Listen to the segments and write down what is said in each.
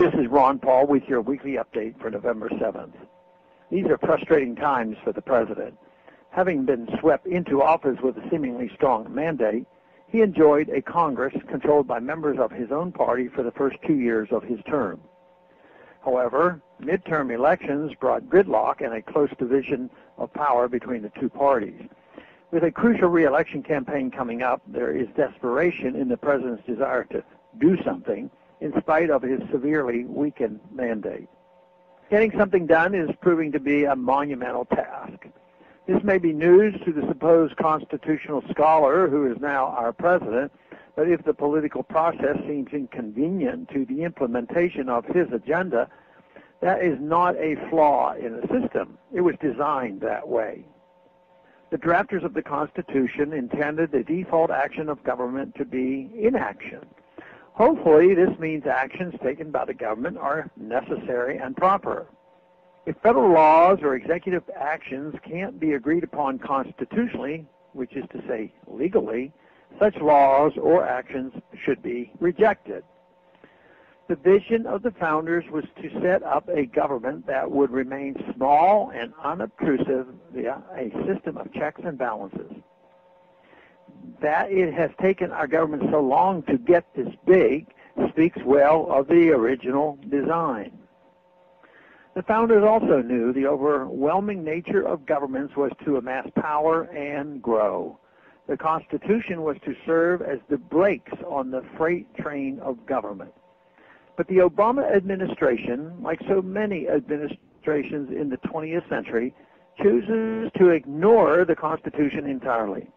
This is Ron Paul with your weekly update for November 7th. These are frustrating times for the president. Having been swept into office with a seemingly strong mandate, he enjoyed a Congress controlled by members of his own party for the first 2 years of his term. However, midterm elections brought gridlock and a close division of power between the two parties. With a crucial re-election campaign coming up, there is desperation in the president's desire to do something in spite of his severely weakened mandate. Getting something done is proving to be a monumental task. This may be news to the supposed constitutional scholar who is now our president, but if the political process seems inconvenient to the implementation of his agenda, that is not a flaw in the system. It was designed that way. The drafters of the Constitution intended the default action of government to be inaction. Hopefully, this means actions taken by the government are necessary and proper. If federal laws or executive actions can't be agreed upon constitutionally, which is to say legally, such laws or actions should be rejected. The vision of the founders was to set up a government that would remain small and unobtrusive via a system of checks and balances. That it has taken our government so long to get this big speaks well of the original design. The founders also knew the overwhelming nature of governments was to amass power and grow. The Constitution was to serve as the brakes on the freight train of government. But the Obama administration, like so many administrations in the 20th century, chooses to ignore the Constitution entirely.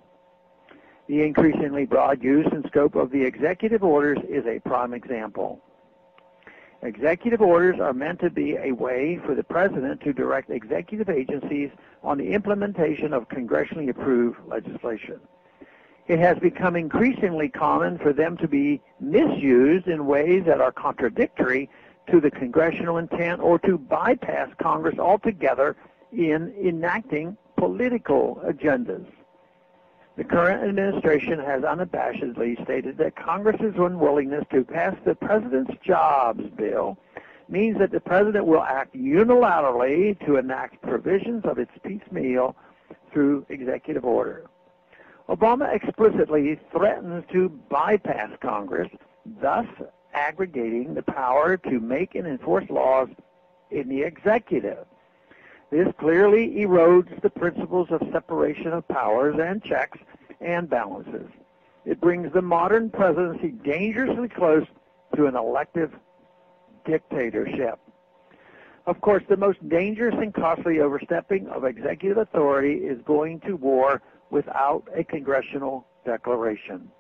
The increasingly broad use and scope of the executive orders is a prime example. Executive orders are meant to be a way for the president to direct executive agencies on the implementation of congressionally approved legislation. It has become increasingly common for them to be misused in ways that are contradictory to the congressional intent or to bypass Congress altogether in enacting political agendas. The current administration has unabashedly stated that Congress's unwillingness to pass the President's Jobs Bill means that the President will act unilaterally to enact provisions of its piecemeal through executive order. Obama explicitly threatens to bypass Congress, thus aggregating the power to make and enforce laws in the executive. This clearly erodes the principles of separation of powers and checks and balances. It brings the modern presidency dangerously close to an elective dictatorship. Of course, the most dangerous and costly overstepping of executive authority is going to war without a congressional declaration.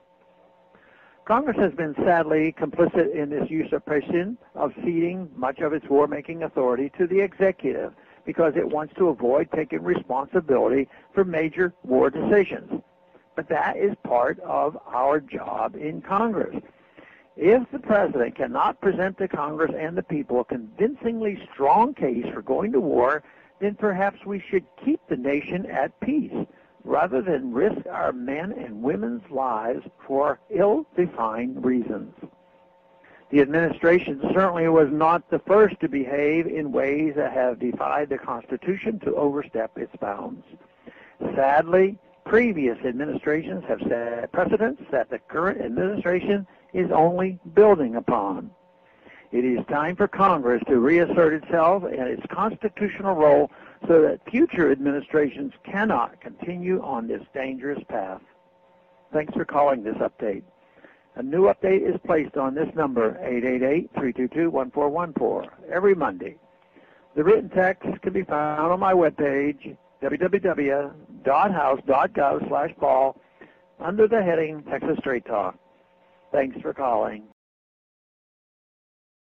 Congress has been sadly complicit in this usurpation of ceding much of its war-making authority to the executive, because it wants to avoid taking responsibility for major war decisions. But that is part of our job in Congress. If the president cannot present to Congress and the people a convincingly strong case for going to war, then perhaps we should keep the nation at peace, rather than risk our men and women's lives for ill-defined reasons. The administration certainly was not the first to behave in ways that have defied the Constitution to overstep its bounds. Sadly, previous administrations have set precedents that the current administration is only building upon. It is time for Congress to reassert itself and its constitutional role so that future administrations cannot continue on this dangerous path. Thanks for calling this update. A new update is placed on this number, 888-322-1414, every Monday. The written text can be found on my webpage, www.house.gov/Paul, under the heading Texas Straight Talk. Thanks for calling.